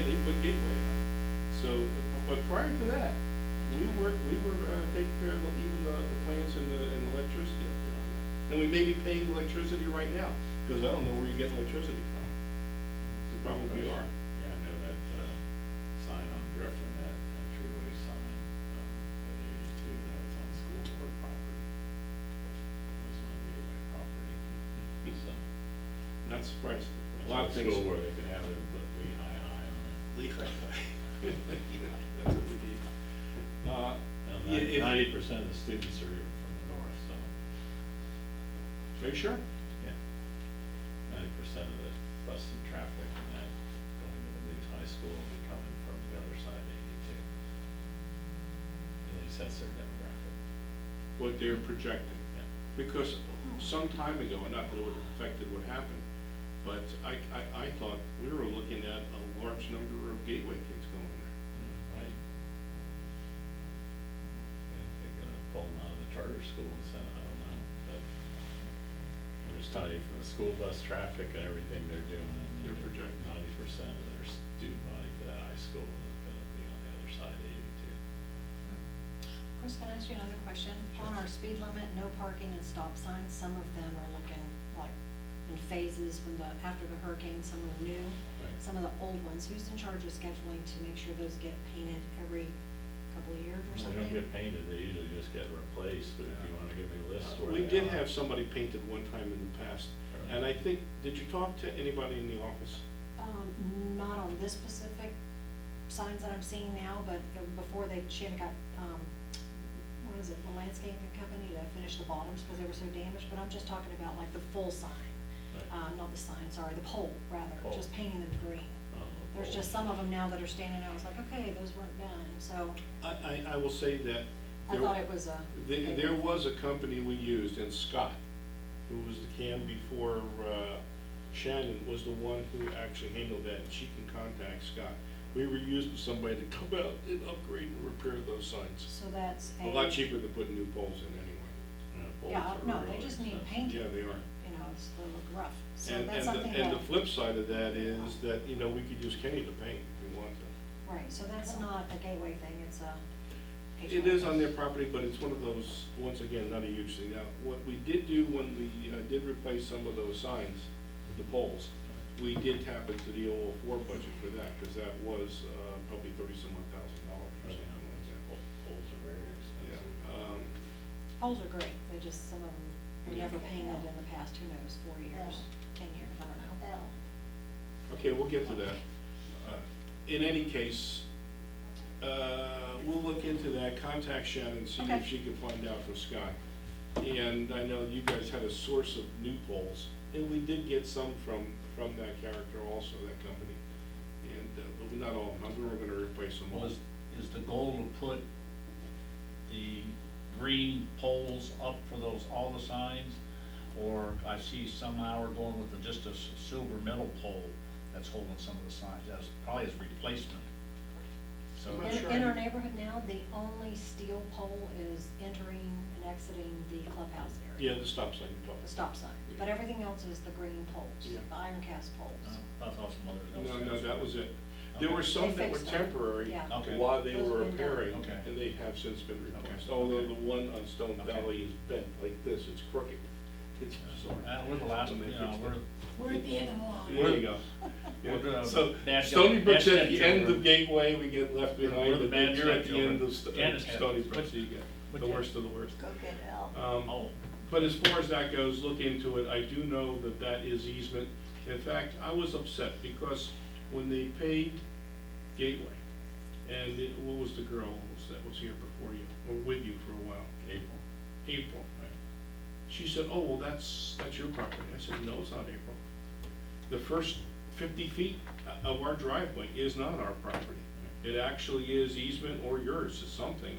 they put gateway. So, but prior to that, we were taking care of even the plants and the electricity up there. And we may be paying electricity right now, because I don't know where you get electricity from. You probably are. Yeah, I know that, sign on Griffin, that entryway sign, at 82, that was on school board property. It was on gateway property, so. Not surprised. A lot of things. School where they could have it, but Lehigh High on it. Lehigh High. That's what we need. Yeah, if- 90% of the students are from the north, so, Are you sure? yeah. 90% of the bus and traffic and that going to the new high school will be coming from the other side of 82. At least that's their demographic. What they're projecting. Yeah. Because some time ago, and not that it would have affected what happened, but I thought we were looking at a large number of gateway kids going there. Right. Yeah, they're gonna pull them out of the charter schools, I don't know, but I'm just telling you, from the school bus traffic and everything they're doing, They're projecting. 90% of their student body for that high school is gonna be on the other side of 82. Chris, can I ask you another question? On our speed limit, no parking and stop signs, some of them are looking like in phases after the hurricane, some are new. Right. Some of the old ones, who's in charge of scheduling to make sure those get painted every couple of years or They something? don't get painted, they usually just get replaced, but if you wanna give me a list where We they did are. have somebody painted one time in the past, Right. and I think, did you talk to anybody in the office? Not on this specific signs that I'm seeing now, but before she had got, what is it, the landscaping company to finish the bottoms because they were so damaged, but I'm just talking about like the full sign. Right. Not the sign, sorry, the pole, rather, Pole. just painting them green. Oh, There's pole. just some of them now that are standing out, I was like, okay, those weren't done, so I will say that. I thought it was a. There was a company we used, and Scott, who was the CAM before Shannon, was the one who actually handled that, and she can contact Scott. We were using somebody to come out and upgrade and repair those signs. So that's A lot cheaper than putting new poles in anyway. Poles Yeah, are no, really they just need expensive. painting. Yeah, they are. You know, they look rough, so And, that's and something the, that. and the flip side of that is that, you know, we could use Kenny to paint if we want to. Right, so that's not a gateway thing, it's a. It is on their property, but it's one of those, once again, not a huge thing. Now, what we did do when we did replace some of those signs, the poles, we did tap into the 004 budget for that, because that was probably $30-some odd thousand or something like that. Poles are very expensive. Yeah, Poles are great, they just, some of them were never painted in the past, who knows, 4 years, 10 years, I don't know. okay, we'll get to that. In any case, we'll look into that, contact Shannon, see Okay. if she can find out from Scott. And I know you guys had a source of new poles, and we did get some from that character also, that company. And, but not all, we were gonna replace them all. Was, is the goal to put the green poles up for those, all the signs? Or I see somehow we're going with just a silver metal pole that's holding some of the signs, that's probably as replacement. So, I'm not In, sure. in our neighborhood now, the only steel pole is entering and exiting the clubhouse area. Yeah, the stop sign you're talking. The stop sign, but everything else is the green poles, Yeah. the iron cast poles. I thought some others. No, that was it. There were Okay. some They that were fixed them. temporary Yeah. Okay. while they Those were have been done. repairing, Okay. and they have since been replaced. Okay. Although the one on Stone Okay. Valley is bent like this, it's crooked. It's bizarre. We're the last, When you they know, fixed we're, it. We're at the end of the line. There you go. We're Yeah. the So bad Stoneybrook's guy- at the end of stepchildren. Gateway, we get left We're behind, the and then bad you're at the end of stepchildren. Janice had- Stoneybrook, so you get but the Jan- worst of the worst. Go get help. Oh, But as far as that goes, look into it. I do know that that is easement. In fact, I was upset because when they paid Gateway, and what was the girl that was here before you, or with you for a while? April. April. Right. She said, oh, well, that's your property. I said, no, it's not April. The first 50 feet of our driveway is not our property. It actually is easement or yours, it's something,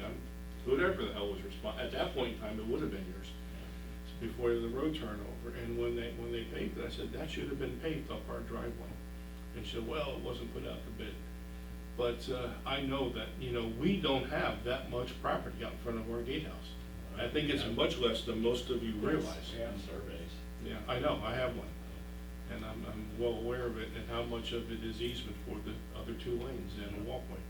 whatever the hell was responsible. At that point in time, it would have been yours, before the road turnover. And when they paved it, I said, that should have been paved up our driveway. And she said, well, it wasn't put out to bid. But I know that, you know, we don't have that much property out in front of our gatehouse. I think it's much less than most of you realize. Yeah, surveys. Yeah, I know, I have one. and I'm well aware of it, and how much of it is easement for the other 2 lanes and a walkway.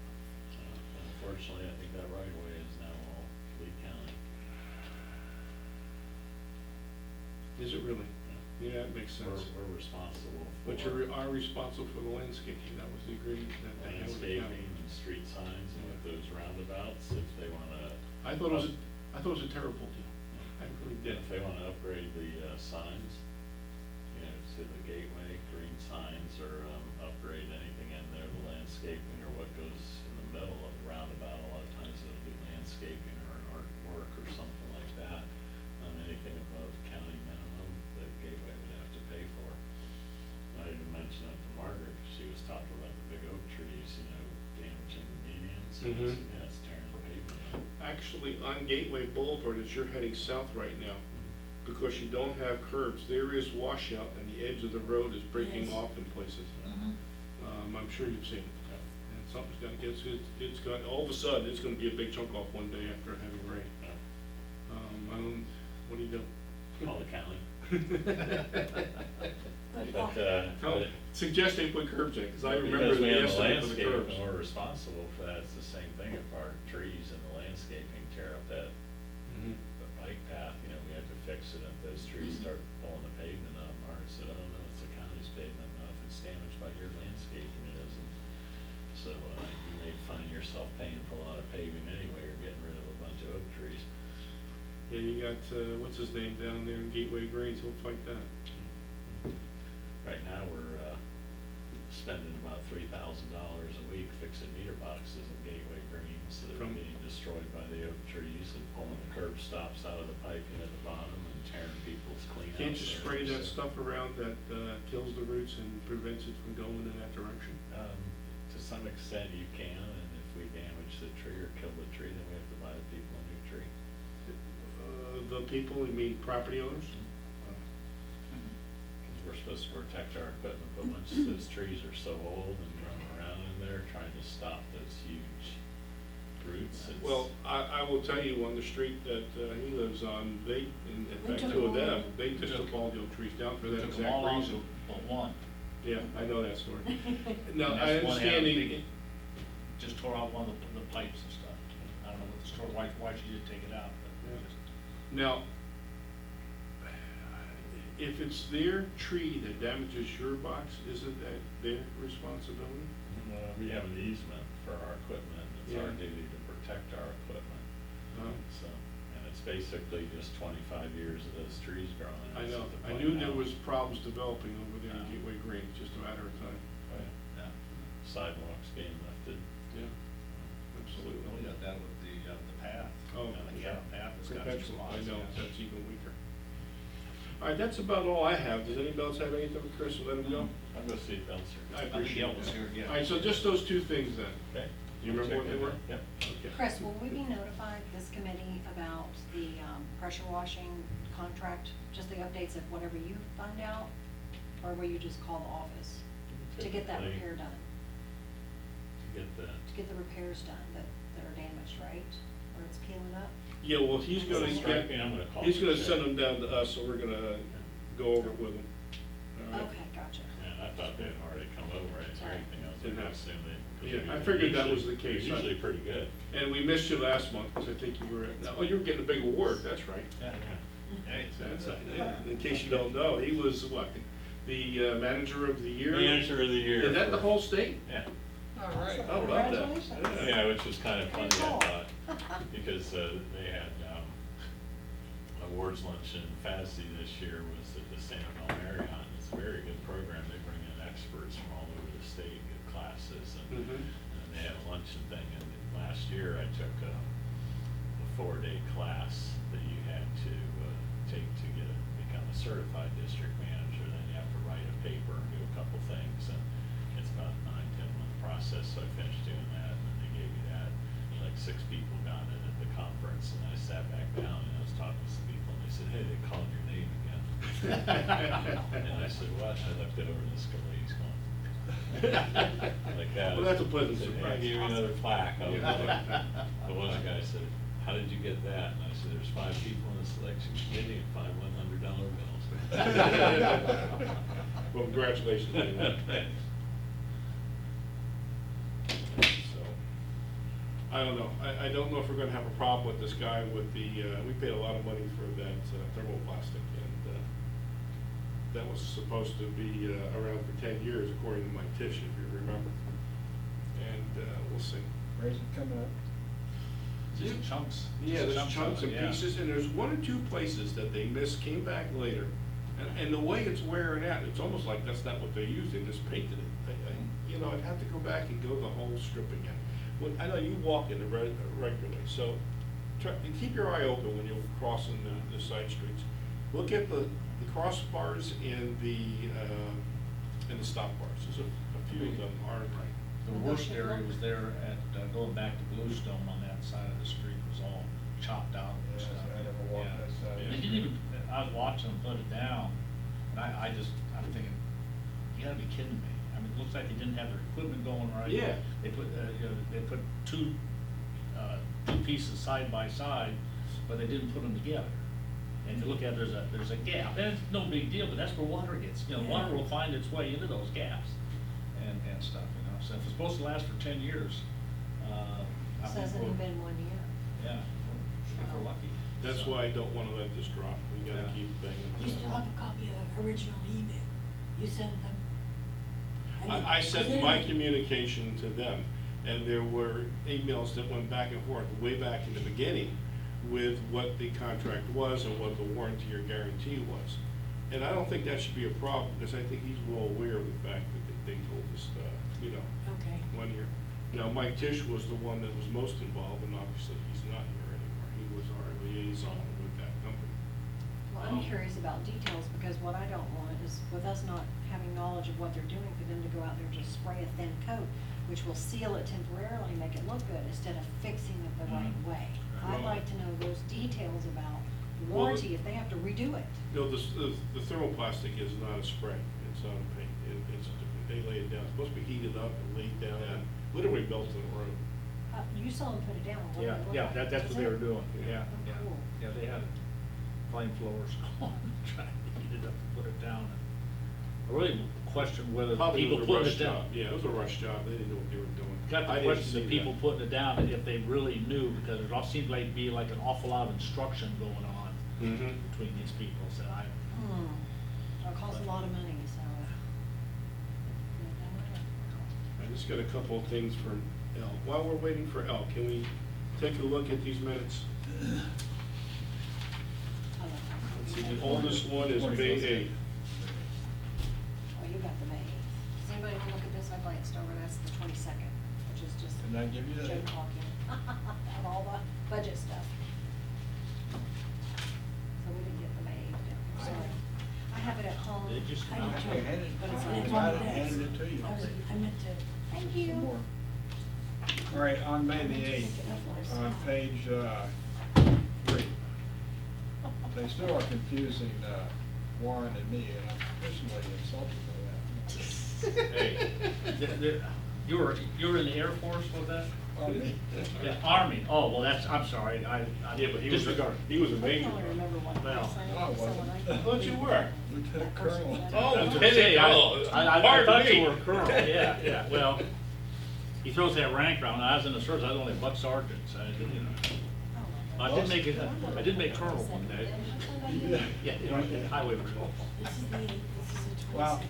Unfortunately, I think that right of way is now all Lee County. Is it really? Yeah, it makes sense. We're responsible for. But you are responsible for the landscaping, that was the agreement that they had with the county. Landscaping and street signs and with those roundabouts, if they wanna. I thought it was a terrible deal. I really did. If they wanna upgrade the, signs, you know, to the gateway, green signs, or, upgrade anything in there, the landscaping, or what goes in the middle of the roundabout, a lot of times it'll be landscaping or artwork or something like that. Anything above county minimum, the gateway would have to pay for. I didn't mention that to Margaret, 'cause she was talking about the big oak trees, you know, damaging the medians. Mhm. Yeah, it's tearing the pavement up. Actually, on Gateway Boulevard, as you're heading south right now, because you don't have curbs, there is washout and the edge of the road is breaking Yes. off in places. I'm sure you've seen it. Yeah. And something's gonna get, it's gonna, all of a sudden, it's gonna be a big chunk off one day after a heavy rain. Yeah. What do you do? Call the county. But But, No, suggest they put curbs in, cause I remember because we the have the estimate for the landscape curbs. and we're responsible for that, it's the same thing, if our trees and the landscaping tear up that Mhm. the bike path, you know, we have to fix it, if those trees start pulling the pavement up, Mark said, oh no, it's the county's pavement, now if it's damaged by your landscaping, it isn't. So, you may find yourself paying for a lot of paving anyway, or getting rid of a bunch of oak trees. Yeah, you got, what's his name down there in Gateway Greens, he'll fight that. Right now, we're, spending about $3,000 a week fixing meter boxes at Gateway Greens that are From- being destroyed by the oak trees and pulling the curb stops out of the piping at the bottom and tearing people's cleanouts. Can't you spray that areas. stuff around that kills the roots and prevents it from going in that direction? To some extent you can, and if we damage the tree or kill the tree, then we have to buy the people a new tree. The people, you mean property owners? Because we're supposed to protect our equipment, but once those trees are so old and growing around in there, trying to stop those huge roots, it's. Well, I will tell you, on the street that he lives on, they, in We fact, took 2 of them them, all. they just took all the oak trees down for We that took them exact all out reason. but one. Yeah, I know that story. No, And I that's one had a understand, big- just tore out one of the pipes and stuff. I don't know what the story, why she did take it out, but Yeah. just. now, if it's their tree that damages your box, isn't that their responsibility? We have an easement for our equipment, it's our Yeah. duty to protect our equipment, so, and it's basically just 25 years of those trees growing. I It's know, at the I point knew there now- was problems developing over there in Yeah. Gateway Green, it's just a matter of time. Oh, yeah. Yeah. Sidewalks being lifted. Yeah, We absolutely. got that with the path. Oh, The yeah. path has got Perpetual, I spots, know, yeah. that's even weaker. All right, that's about all I have. Does anybody else have anything, Chris, let him go? I'll go see if Bill's I here. appreciate Gail was that. here, yeah. All right, so just those 2 things then. Okay. Do you remember what they were? Yep. Okay. Chris, will we be notified, this committee, about the pressure washing contract, just the updates of whatever you find out? Or will you just call the office to get that Typically, repair done? To get the, To get the repairs done that are damaged, right? Where it's peeling up? Yeah, well, he's gonna Is it get, striping? I'm gonna call he's gonna Michelle. send them down to us, so we're gonna go over it with him. All right? Okay, gotcha. and I thought they had already come over, I didn't hear anything, I was like, Didn't I have- assume they. 'cause Yeah, I they're figured that usually- was the case. they're Usually pretty good. And we missed you last month, because I think you were, oh, you were getting a big award, that's right. Yeah. Hey, That's, yeah, in case you don't know, he was what, the manager of the year? Manager of the year. Is that the for- whole state? Yeah. All right. How about that? Congratulations. Yeah, which was kind of funny, Pretty cool. I thought, because they had awards luncheon in Fantasy this year was at the San Rafael Marriott. It's a very good program. They bring in experts from all over the state, good classes, and Mhm. they have a luncheon thing. And last year I took a 4-day class that you had to take to become a certified district manager. Then you have to write a paper and do a couple things, and it's about a 9-10 month process. So I finished doing that, and then they gave me that. Like 6 people got it at the conference, and I sat back down and I was talking to some people, and they said, "Hey, they called your name again." And I said, "What?" I looked over and this lady's going like that. Well, that's a pleasant I said, "Hey, surprise. I gave you another plaque. I was Yeah. like, the one guy said, "How did you get that?" And I said, "There's 5 people in the selection committee and 5 $100 bills." Well, congratulations. anyway. Thanks. So, I don't know. I don't know if we're gonna have a problem with this guy with the, we paid a lot of money for that thermoplastic, and that was supposed to be around for 10 years, according to Mike Tisch, if you remember. And we'll see. Where's it coming up? Just chunks. Yeah, just there's chunks of and it, yeah. pieces, and there's one or two places that they missed, came back later. And the way it's wearing out, it's almost like that's not what they used, they just painted it. You know, I'd have to go back and go the whole strip again. I know you walk in it regularly, so keep your eye open when you're crossing the side streets. Look at the crossbars and the stop bars. There's a few of them aren't right. The worst area was there at, going back to Bluestone on that side of the street was all chopped out and Yes, stuff. I never walked Yeah. that side. They didn't even, I was watching them put it down, and I'm thinking, you gotta be kidding me. I mean, it looks like they didn't have their equipment going right. Yeah. They put, they put two pieces side by side, but they didn't put them together. And you look at, there's a gap, and it's no big deal, but that's where water gets, water will find its way into those gaps and stuff, So if it's supposed to last for 10 years, I think Hasn't even been 1 year. yeah, if we're lucky. That's So- why I don't wanna let this drop. We gotta Yeah. keep banging. You still have a copy of the original email you sent them? mean, I is sent it- my communication to them, and there were emails that went back and forth way back in the beginning with what the contract was and what the warranty or guarantee was. And I don't think that should be a problem, because I think he's well aware of the fact that they told us, Okay. 1 year. Now, Mike Tisch was the one that was most involved, and obviously he's not here anymore. He was our liaison with that company. Well, I'm curious about details, because what I don't want is, with us not having knowledge of what they're doing, for them to go out there and just spray a thin coat, which will seal it temporarily, make it look good, instead of fixing it the right way. I'd like to know those details about the Well, warranty, if they have to redo it. No, the thermoplastic is not a spray, it's not a paint, it's, they lay it down, it's supposed to be heated up and laid down and literally melted in the room. You saw them put it down. What did Yeah, it look yeah, like? that's what Was they it? were doing, yeah, Oh, yeah. cool. Yeah, they had flamethrowers going, trying to heat it up and put it down. I really question whether Probably people was a putting rush it down. job. Yeah, it was a rush job, they didn't know what they were doing. Got I the didn't question see of people that. putting it down, and if they really knew, because there all seemed like be like an awful lot of instruction going on Mhm. between these people, so It'll cost a lot of money, so. I just got a couple of things for L. While we're waiting for L, can we take a look at these minutes? Let's see, the oldest one is May 8th. Oh, you got the May 8th. Does anybody want to look at this? I glanced over, that's the 22nd, which is just Didn't I give you that? Joe talking of all the budget stuff. So we didn't get the May 8th down here, sorry. I have it at home. they just. I did too. I handed But it's I not- got it, handed it to you. I meant to. Thank Some you. more. All right, on May the 8th, on page 3. They still are confusing Warren and me, and I'm personally insulted by that. Hey, you were in the Air Force, was that? Army. Yeah, Army, oh, well, that's, I'm sorry, I Yeah, but he was disregard. he was a I major. can only remember what I Well, said. no, I so wasn't. when I thought you were. Lieutenant Colonel. Oh, I was gonna Lieutenant say, Colonel. I Pardon thought me. you were a colonel, yeah, well, he throws that rank around, I was in the service, I was only a buck sergeant, so I did, I did make it, I did make colonel one day. Yeah, in highway patrol. This is the 22nd. Well,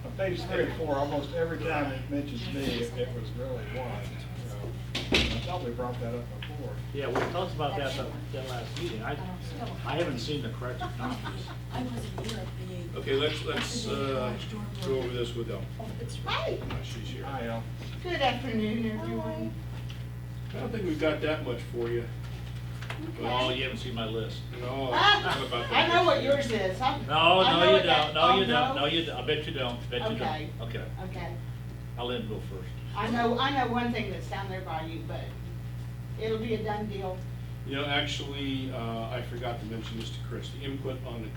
on page 3 and 4, almost every time it mentions me, it was really Warren. I thought we brought that up before. Yeah, we talked about that that last meeting, I haven't seen the corrected copies. I wasn't here at the. Okay, let's go over this with L. Hi, She's here. Hi, Al. good afternoon, everyone. I don't think we've got that much for you. Oh, you haven't seen my list. No, Ah, not about that. I know what yours is. No, I no, know you what that- don't, no, you oh, don't, no, you don't, I bet you don't, bet you Okay. don't. Okay, Okay, I'll let him go first. I know one thing that's down there by you, but it'll be a done deal. You know, actually, I forgot to mention this to Chris, the input on the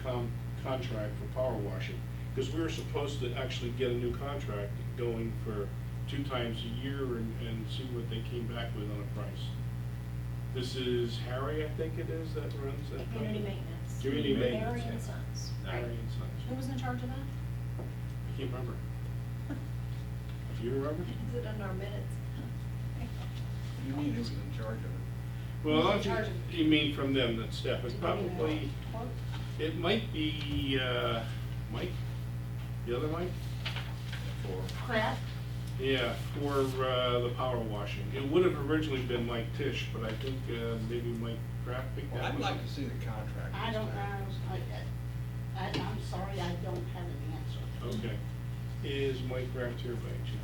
contract for power washing, because we were supposed to actually get a new contract going for 2 times a year and see what they came back with on a price. This is Harry, I think it is, that runs that. Community company? maintenance. Community maintenance. Harry yeah. and Sons. Harry and Who Sons. was in charge of that? I can't remember. Do you remember? Is it in our minutes? You mean who's in charge of it? Well, Who's in I think, charge of it? you mean from them, that step, it's Did they give you a probably, quote? it might be, Mike, the other Mike? Crap. Yeah, for, the power washing. It would have originally been Mike Tisch, but I think, maybe Mike Kraft picked Well, that I'd one up. like to see the contract. I don't know. I'm sorry, I don't have an answer. Okay. Is Mike Kraft here by any chance?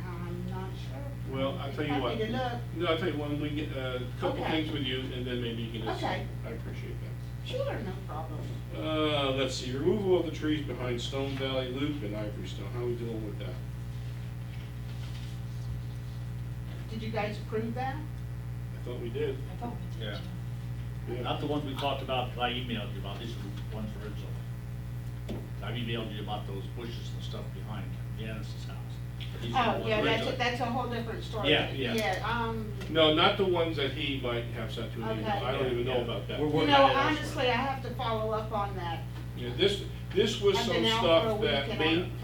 I'm not sure. Well, I'll tell you what. Happy to look. No, I'll tell you, when we get a couple Okay. things with you, and then maybe you can just, Okay. I appreciate that. Sure, no problem. Let's see, removal of the trees behind Stone Valley Loop and Ivory Stone, how are we doing with that? Did you guys approve that? I thought we did. I thought we did. Yeah. Yeah. Not the ones we talked about, I emailed you about, these are the ones originally. I emailed you about those bushes and stuff behind Janice's house. But these are the Oh, ones yeah, originally. that's a whole different story. Yeah, yeah. Yeah, No, not the ones that he might have sent to me, Okay. I don't even know Yeah. about that. We're you working know, on it elsewhere. honestly, I have to follow up on that. Yeah, this was I've some been out for a stuff week that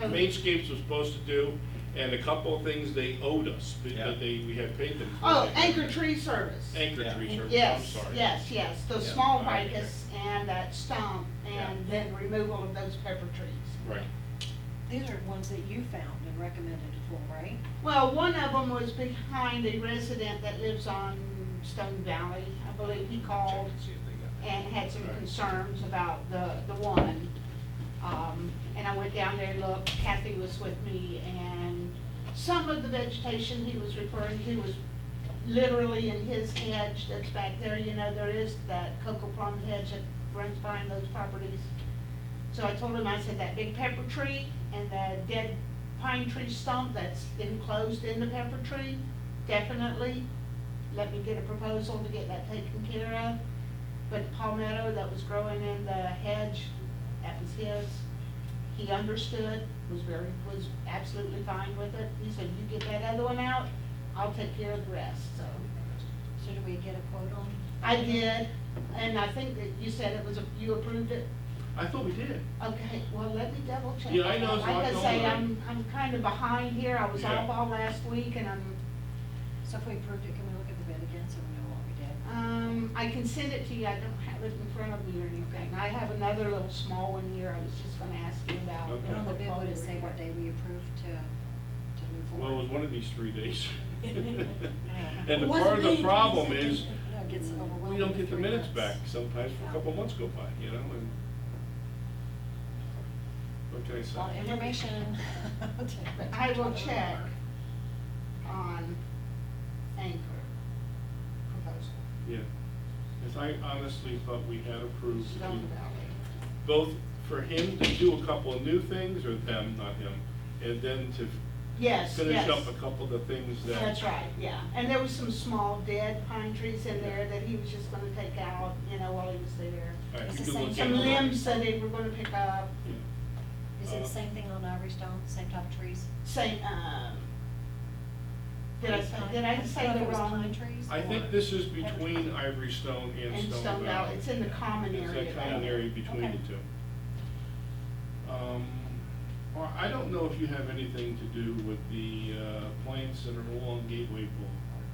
and Mainscapes was supposed to do, and a couple of things they owed us, Yeah. that we had paid them for. Oh, Anchor Tree Service. Anchor Yeah. tree service, I'm Yes, sorry. yes, the Yeah. small All right. ficus and that stump, and then removal of those pepper trees. Right. These are ones that you found and recommended for, right? Well, one of them was behind a resident that lives on Stone Valley. I believe he Check called and see if they got that. and had some Right. concerns about the one. And I went down there and looked, Kathy was with me, and some of the vegetation he was referring to was literally in his hedge that's back there. You know, there is that cocoa plum hedge that runs behind those properties. So I told him, I said, that big pepper tree and the dead pine tree stump that's enclosed in the pepper tree, definitely, let me get a proposal to get that taken care of. But the palmetto that was growing in the hedge, that was his. He understood, was absolutely fine with it. He said, you get that other one out, I'll take care of the rest, so. So did we get a quote on? I did, and I think that you said it was, you approved it. I thought we did. Okay, well, let me double check. Yeah, I know, it's Like I not say, going I'm kind of behind here. I was Yeah. off all last week, and So if we approved it, can we look at the bid again so we know what we did? I can send it to you. I don't have it in front of me or anything. I have another little small one here. I was just gonna ask you about. Okay. And on the bid, would it say what day we approved to move Well, it forward? was one of these 3 days. Yeah. And the It wasn't part of the me, problem it was is, No, it gets overwhelming. we don't get the in 3 minutes months. back sometimes for a couple months go by, you know, and. What can I A lot of say? information. But I will check on Anchor proposal, Yeah, because I honestly thought we had approved Stone Valley. both for him to do a couple of new things, or them, not him, and then to Yes, finish yes. up a couple of the things that. That's right, yeah. And there was some small dead pine trees in there that he was just gonna take out, you know, while he was there. All right, It's you the can same look Some at it. limbs that they were gonna pick up, Yeah. Is it the same thing on Ivory Stone, same type of trees? same, did I say thought the it was wrong? pine trees? I think or- this is between Ivory Stone and And Stone Valley. It's in the common area. It's that common area between Okay. the two. Or I don't know if you have anything to do with the plants that are along Gateway Boulevard,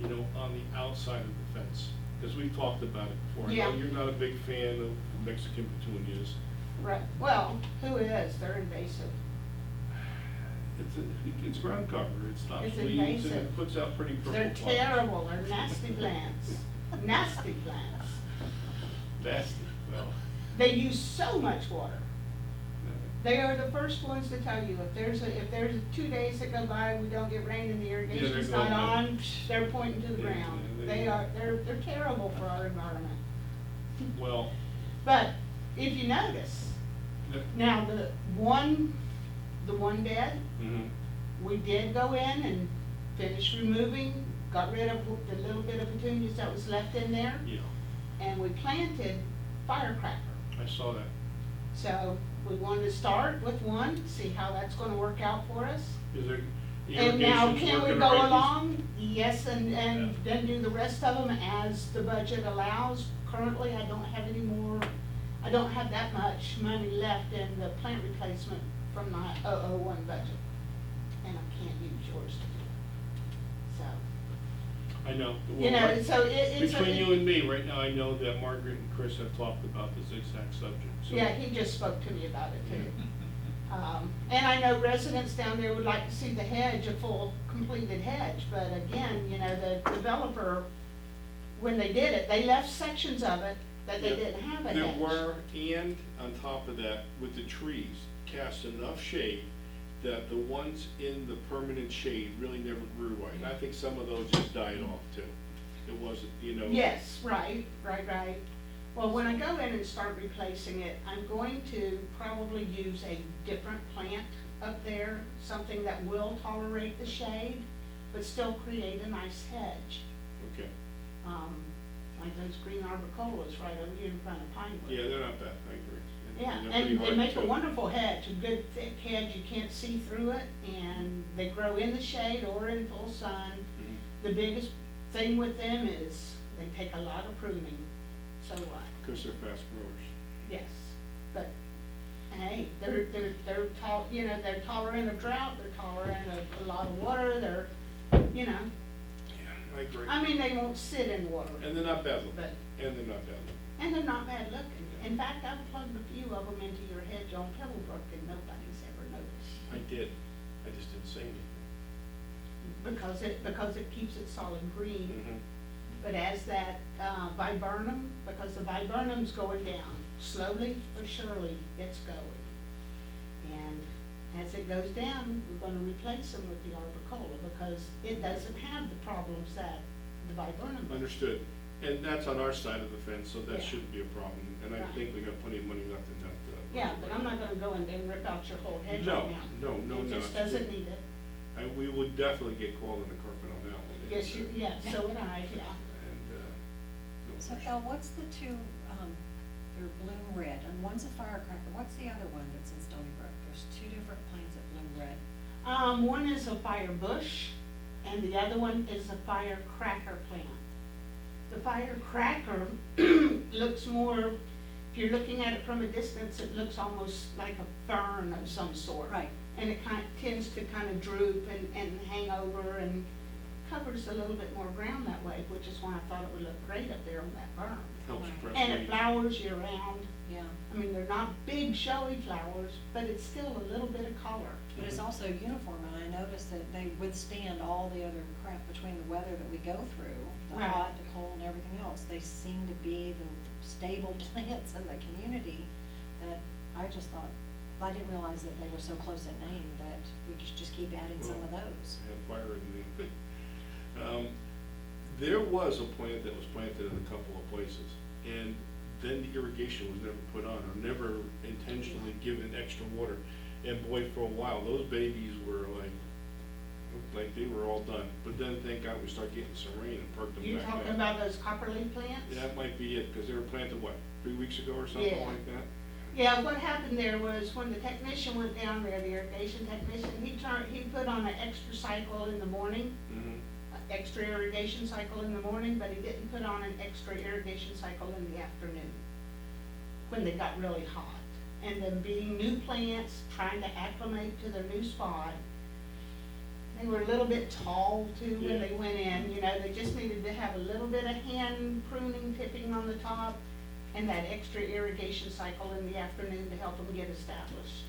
you know, on the outside of the fence, because we've talked about it before. I know Yeah. you're not a big fan of Mexican petunias. Right, well, who is? They're invasive. It's ground cover, it stops It's leaves and it invasive. puts out pretty purple They're flowers. terrible, they're nasty plants, nasty plants. Nasty, well. They use so much water. They are the first ones to tell you, if there's 2 days that go by, we don't get rain and the irrigation's they're not going on, they're pointing to the Yeah, ground. yeah, They're terrible for our environment. Well, But if you notice, now the one dead, mhm. we did go in and finish removing, got rid of the little bit of petunias that was left in there, Yeah, and we planted firecracker. I saw that. So we wanted to start with one, see how that's gonna work out for us. Is there And now, irrigation's can we working go right? along? Yes, and Yeah. then do the rest of them as the budget allows. Currently, I don't have any more, I don't have that much money left in the plant replacement from my 001 budget, and I can't use yours to do it. So, I know. you Well, know, so it's. Between you and me, right now, I know that Margaret and Chris have talked about this exact subject, so. Yeah, he just spoke to me about it too. And I know residents down there would like to see the hedge, a full completed hedge, but again, you know, the developer, when they did it, they left sections of it that they Yeah. didn't have a There hedge. were, and on top of that, with the trees, cast enough shade that the ones in the permanent shade really never grew right. And I think some of those just died off too. It wasn't, you know. Yes, right. Well, when I go in and start replacing it, I'm going to probably use a different plant up there, something that will tolerate the shade, but still create a nice hedge. Okay. Like those green arborcolas right over here in front of Pinewood. Yeah, they're not bad, I agree. Yeah, they're and pretty they hard make a to- wonderful hedge, a good thick hedge, you can't see through it, and they grow in the shade or in full sun. Mhm. The biggest thing with them is they take a lot of pruning, so what? Because they're fast growers. Yes, but, hey, they're you know, they're tolerant of drought, they're tolerant of a lot of water, they're, you know, Yeah, I agree. I mean, they won't sit in water, And they're not bad looking. but, And they're not bad looking. and they're not bad looking. In fact, I've plugged a few of them into your hedge on Pebblebrook and nobody's ever noticed. I did. I just didn't say anything. Because it keeps it solid green. Mhm. But as that viburnum, because the viburnum's going down, slowly but surely it's going. And as it goes down, we're gonna replace them with the arborcola because it doesn't have the problems that the viburnum does. Understood. And that's on our side of the fence, so that Yeah. shouldn't be a problem. And I Right. think we got plenty of money left in that. Yeah, but I'm not gonna go in there and rip out your whole hedge No, right now. no, It just it's- doesn't need it. We would definitely get called on the carpet on that one. Yes, yeah, so would I, yeah. And, no So question. Elle, what's the two, they're bloom red, and one's a firecracker, what's the other one that's in Stoneybrook? There's two different plants that bloom red. One is a fire bush, and the other one is a firecracker plant. The firecracker looks more, if you're looking at it from a distance, it looks almost like a fern of some sort. Right. And it tends to kind of droop and hang over and covers a little bit more ground that way, which is why I thought it would look great up there on that berm. Helps Right. press And it leaves. flowers year round. Yeah, I mean, they're not big showy flowers, but it's still a little bit of color. but it's also uniform, and I noticed that they withstand all the other crap between the weather that we go through, the Right. hot, the cold, and everything else. They seem to be the stable plants in the community that I just thought, I didn't realize that they were so close in name that we could just keep adding some of those. Had fire in the. There was a plant that was planted in a couple of places, and then the irrigation was never put on, or never intentionally given extra water. And boy, for a while, those babies were looked like they were all done. But then, thank God, we started getting some rain and perked them You back up. talking about those copperleaf plants? Yeah, that might be it, because they were planted, what, 3 weeks ago or something Yeah. like that? Yeah, what happened there was when the technician went down there, the irrigation technician, he put on an extra cycle in the morning, Mm-hmm. extra irrigation cycle in the morning, but he didn't put on an extra irrigation cycle in the afternoon, when they got really hot. And then being new plants, trying to acclimate to their new spot, they were a little bit tall too when Yeah. they went in, you know, they just needed to have a little bit of hand pruning tipping on the top, and that extra irrigation cycle in the afternoon to help them get established.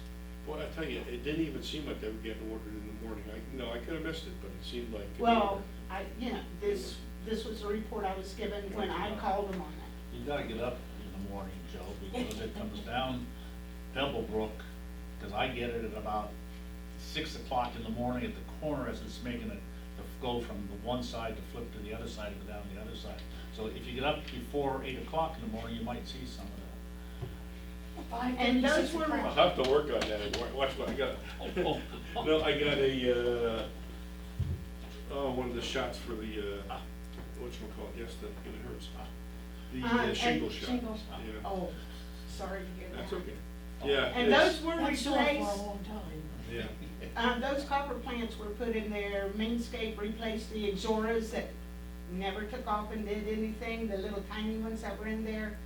Well, I tell you, it didn't even seem like they were getting ordered in the morning. I could have missed it, but it seemed like. Well, this was a report I was given when I called them on it. You gotta get up in the morning, Joe, because it comes down Pebblebrook, because I get it at about 6 o'clock in the morning at the corner as it's making it to go from the one side to flip to the other side, to go down the other side. So if you get up before 8 o'clock in the morning, you might see some of that. And those 5:36 were- o'clock. I'll have to work on that. Watch what I got. No, I got one of the shots for the, whatchamacallit, yes, it hurts. The and shingle shot. shingles. Yeah, Oh, sorry to hear that. that's okay. Yeah. And it's- those were That's still for a replaced, long time. Yeah, those copper plants were put in there, Mainscape replaced the Exoras that never took off and did anything, the little tiny ones that were in there.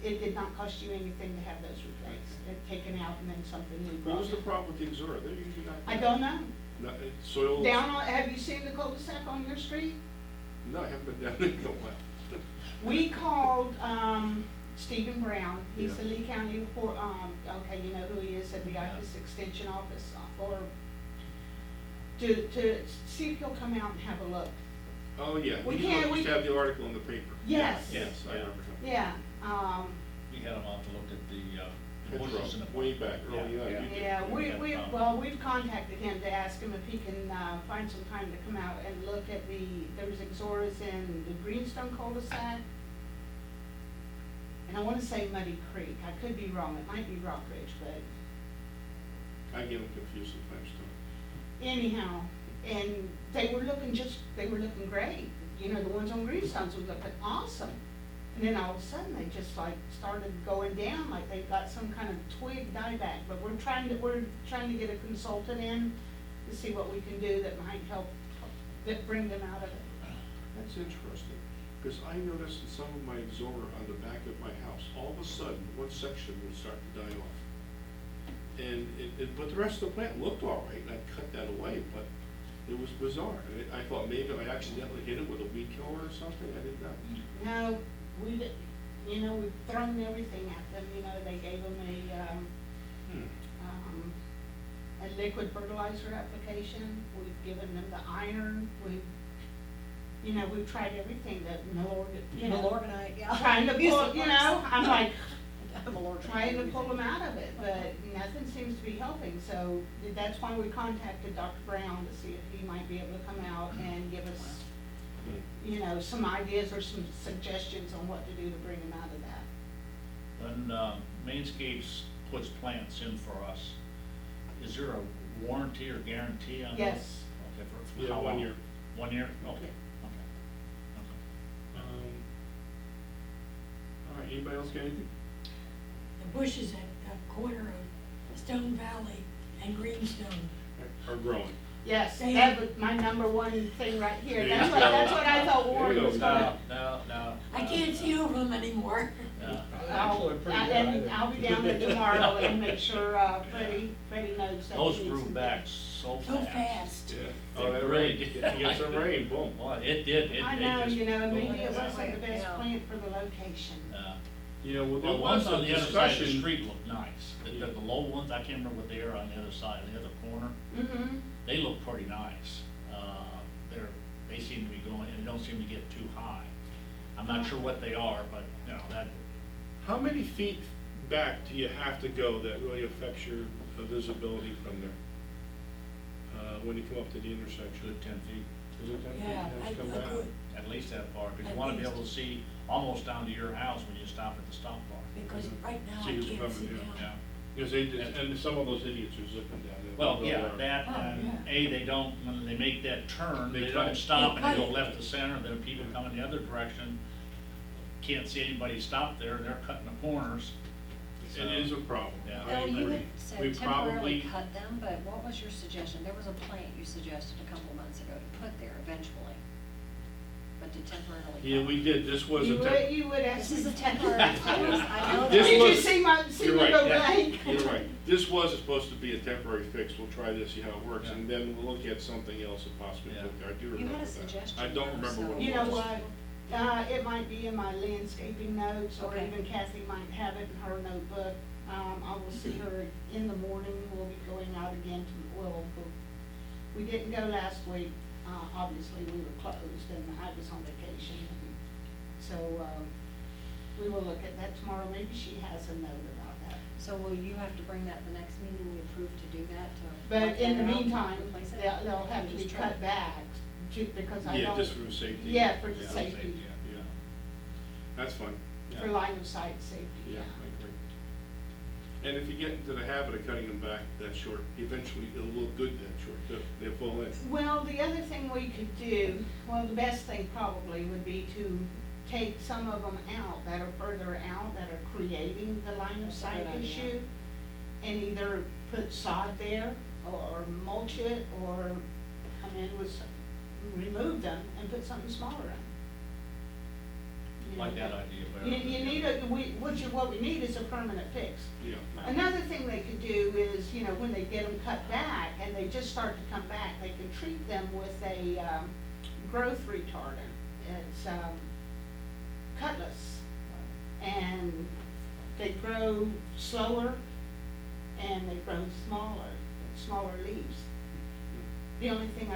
it did not cost you anything to have those replaced, taken out and then something new What brought was the in. problem with the Exora? They're usually not. I don't know. Soil? Down on, have you seen the cul-de-sac on your street? No, I haven't been down there in a while. We called, Stephen Brown, he's the Yeah. Lee County report, okay, you know who he is, at the office extension office, or to see if he'll come out and have a look. Oh, yeah, We we can't- used to have the article in the paper. Yes. Yes, I Yeah. remember. Yeah, We had them out to look at the Hedgerow, bushes in the. way back early on. Yeah. You did. yeah, Yeah. we've contacted him to ask him if he can, find some time to come out and look at there's Exoras in the Greenstone cul-de-sac. And I wanna say Muddy Creek, I could be wrong, it might be Rock Ridge, but I get them confused sometimes too. anyhow, and they were looking great, you know, the ones on Greenstones were looking awesome. And then all of a sudden, they just like started going down, like they've got some kind of twig dieback, but we're trying to get a consultant in to see what we can do that might help, that bring them out of it. That's interesting, because I noticed in some of my Exora on the back of my house, all of a sudden, one section would start to die off. And but the rest of the plant looked all right, and I cut that away, but it was bizarre. I thought maybe I accidentally hit it with a weed killer or something, I didn't know. No, we've thrown everything at them, you know, they gave them a liquid fertilizer application, we've given them the iron, we've tried everything that Malorganite, yeah. trying to pull, you know, I'm like, Malorganite. trying to pull them out of it, but nothing seems to be helping, so that's why we contacted Dr. Brown to see if he might be able to come out and give us, you know, some ideas or some suggestions on what to do to bring them out of that. When Mainscapes puts plants in for us, is there a warranty or guarantee on those? Yes. Okay, for Yeah, how 1 long? year. 1 year? Okay, Yeah. okay. All right, anybody else got anything? The bushes at the corner of Stone Valley and Greenstone. Are growing. Yes, They- that was my number one thing right here, There that's you what, go. that's what I thought There Warren you was go. gonna. No. I can't see over them anymore. No. Actually, pretty good. And I'll be down there tomorrow and make sure, Freddie knows that. Those he needs grew some back things. so So fast. fast. Yeah. They Oh, that really rain, did. you get some rain, boom. Well, it did, I they know, just. you know, maybe it Yeah. wasn't the best Yeah. plant for the location. You know, well, The there ones was on a the other side of the discussion. street look nice, the low ones, I can't remember what they are on the other side, the other corner, Mm-hmm. they look pretty nice. They seem to be going, and they don't seem to get too high. I'm not sure what they are, but, you know, that, How many feet back do you have to go that really affects your visibility from there? When you come up to the intersection? good 10 feet, Is it 10 feet? Yeah, You have I to come back? could, at least that far, because At you wanna be least. able to see almost down to your house when you stop at the stop bar. because right now See I who's can't coming, see yeah. down. Yeah. Because and some of those idiots are zipping down there. Well, They'll yeah, go that, Oh, and yeah. they don't, when they make that turn, They they cut don't it. stop They and they cut go it. left to center, then people coming the other direction, can't see anybody stop there, they're cutting the corners. It is a problem. Yeah. I Bill, you agree. had We said temporarily probably- cut them, but what was your suggestion? There was a plant you suggested a couple of months ago to put there eventually, but to temporarily cut. Yeah, we did, this was a You would ask This me. is a temporary fix, I know This that. Did you was- see You're me right, go yeah. blank? You're right. This was supposed to be a temporary fix. We'll try this, see how it works, Yeah. and then we'll look at something else and possibly Yeah. put there. I do You remember had a that. suggestion, I don't though, remember so- what it was. You know what, it might be in my landscaping notes, or Okay. even Kathy might have it in her notebook. I will see her in the morning, we'll be going out again we didn't go last week, obviously we were closed and I was on vacation. So, we will look at that tomorrow, maybe she has a note about that. So will you have to bring that the next meeting we approve to do that, to? But wipe in the that out, meantime, replace it? they'll have to be Just try cut back, because I Yeah, don't. just for safety. Yeah, for Yeah, safety, Yeah, that's fine. for line of sight safety, Yeah, yeah. I agree. And if you get into the habit of cutting them back that short, eventually it'll look good that short, too. They'll fall in. Well, the other thing we could do, well, the best thing probably would be to take some of them out that are further out, that are creating the line of That's a sight good idea. issue, and either put sod there, or mulch it, or come in with, remove them and put something smaller in. Like that idea better. You need what we need is a permanent fix. Yeah. Another thing they could do is, you know, when they get them cut back and they just start to come back, they can treat them with a, growth retardant. It's, Cutlass. And they grow slower and they grow smaller leaves. The only thing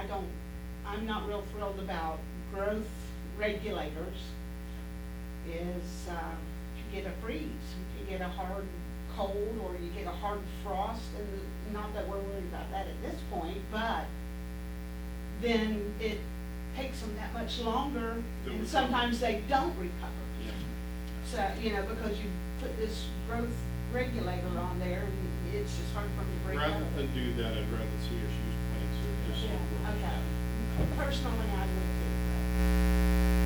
I'm not real thrilled about growth regulators is, if you get a freeze, if you get a hard cold or you get a hard frost, and not that we're worried about that at this point, but then it takes them that much longer, To and recover. sometimes they don't recover. Yeah. So, you know, because you put this growth regulator on there, and it's just hard for them to break up. Rather than do that, I'd rather see us use plants or just. Yeah, okay. Personally, I would too,